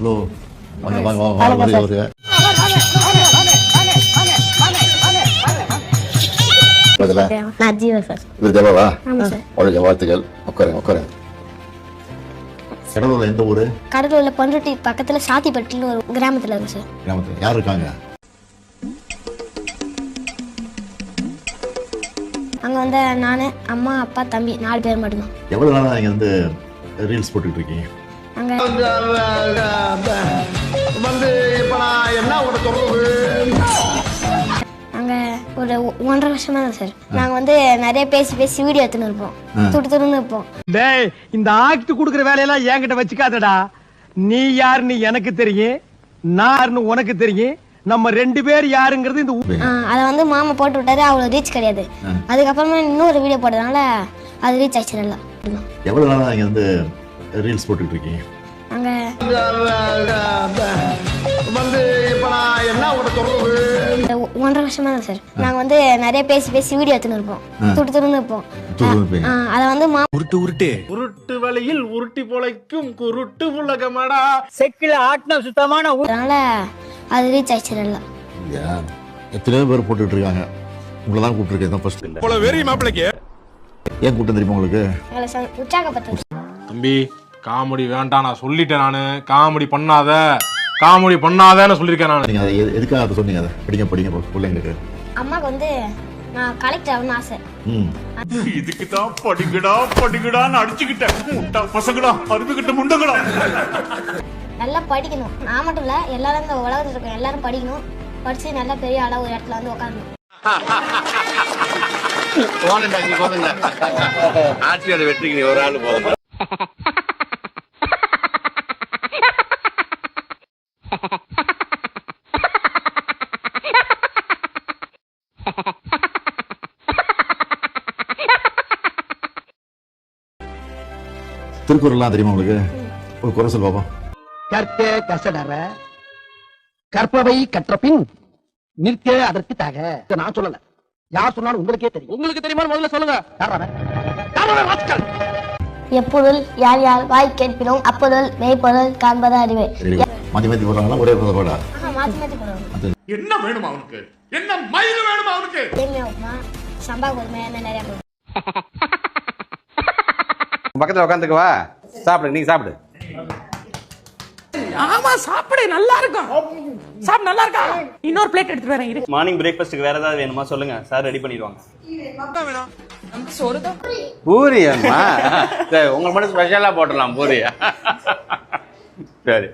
Hello வாங்க வாங்க வாங்க வாங்க வருங்க. நான் ஜீவா சார். இது ஜவாவா? ஆமா சார். உங்களுக்கு வாழ்த்துக்கள். உட்காருங்க உட்காருங்க. கடலூர்ல எந்த ஊரு? கடலூர்ல பண்ருட்டி பக்கத்துல சாத்திப்பட்டின்னு ஒரு கிராமத்துல இருக்கு சார். கிராமத்துல யார் இருக்காங்க? அங்க வந்து நானு, அம்மா, அப்பா, தம்பி 4 பேர் மட்டும்தான். எவ்வளவு நாளா நீங்க வந்து ரீல்ஸ் போட்டுட்டு இருக்கீங்க? அங்க வந்து இப்ப நான் என்ன உனக்கு சொல்றது? அங்க ஒரு 1.5 வருஷமா தான் சார். நாங்க வந்து நிறைய பேசி வீடியோ எடுத்துன்னு இருப்போம். துடுத்துன்னு இருப்போம். டேய், இந்த ஆக்ட் குடுக்குற வேலையெல்லாம் என்கிட்ட வச்சுக்காதடா. நீ யாருன்னு எனக்கு தெரியும், நான் யாருன்னு உனக்கு தெரியும். நம்ம 2 பேர் யாருங்கிறது இந்த அதை வந்து மாமா போட்டு விட்டாரு. அவ்வளவு ரீச் கிடையாது. அதுக்கப்புறமா இன்னொரு வீடியோ போட்டதுனால அது ரீச் ஆயிடுச்சு நல்லா. எவ்வளவு நாளா நீங்க வந்து ரீல்ஸ் போட்டுட்டு இருக்கீங்க? அங்க வந்து இப்ப நான் என்ன உனக்கு சொல்றது? 1.5 வருஷமா தான் சார். நாங்க வந்து நிறைய பேசி வீடியோ எடுத்துன்னு இருப்போம். துடுத்துன்னு இருப்போம். அதை வந்து உருட்டு வழியில் உருட்டி பொழைக்கும் குருட்டு உலகமாடா. செக்கில ஆட்டின சுத்தமான அதனால அது ரீச் ஆயிடுச்சு நல்லா. எத்தனையோ பேர் போட்டுட்டு இருக்காங்க. உங்களை தான் கூப்பிட்டுருக்கேன் தான் ஃபர்ஸ்ட். போல வெறி மாப்பிளைக்கு ஏன் கூட்டம் தெரியுமா உங்களுக்கு? உற்சாகப்பட்ட தம்பி காமெடி வேண்டாம், நான் சொல்லிட்டேன். நானு காமெடி பண்ணாதன்னு சொல்லியிருக்கேன் நான். நீங்க அதை எதுக்காக அதை சொன்னீங்க? அதை படிங்க பிள்ளைங்களுக்கு. அம்மாக்கு வந்து நான் கலெக்டர் ஆகணும்னு ஆசை. இதுக்கு தான் படிக்கடான்னு அடிச்சுக்கிட்டேன். முட்டா பசங்களா, அருமைக்கிட்ட முண்டங்களா. நல்லா படிக்கணும். நான் மட்டும் இல்ல, எல்லாரும் இந்த உலகத்துல இருக்க எல்லாரும் படிக்கணும். படிச்சு நல்லா பெரிய அளவு ஒரு இடத்துல வந்து உட்காரணும். ஆட்சியோட வெற்றிக்கு நீ ஒரு ஆள் போதும். திருக்குறள்லாம் தெரியுமா உங்களுக்கு? ஒரு குறை சொல் பாப்போம். கற்க கசடற கற்பவை கற்றபின் நிற்க அதற்கு தக. நான் சொல்லல, யார் சொன்னாலும் உங்களுக்கே தெரியும். உங்களுக்கு தெரியுமா முதல்ல சொல்லுங்க. எப்பொருள் யார் யார் வாய் கேட்பினோம் அப்பொருள் மெய்ப்பொருள் காண்பது அறிவே. மாத்தி போடுறாங்களா? ஒரே போடா. மாத்தி போடுவோம். என்ன வேணுமா அவனுக்கு? என்ன மயில் வேணுமா அவனுக்கு? சேமியா உப்புமா, சம்பா கோதுமை, நிறைய போடுவோம். பக்கத்துல உட்காந்துக்குவா, சாப்பிடு. நீங்க சாப்பிடு. ஆமா சாப்பிடு, நல்லா இருக்கும். சாப்பிடு, நல்லா இருக்கா? இன்னொரு பிளேட் எடுத்து வரேன் இரு. மார்னிங் பிரேக்ஃபாஸ்ட்க்கு வேற ஏதாவது வேணுமா சொல்லுங்க, சார் ரெடி பண்ணிடுவாங்க. பூரி வேணுமா? சரி, உங்களுக்கு மட்டும் ஸ்பெஷலா போட்டுடலாம் பூரி. சரி.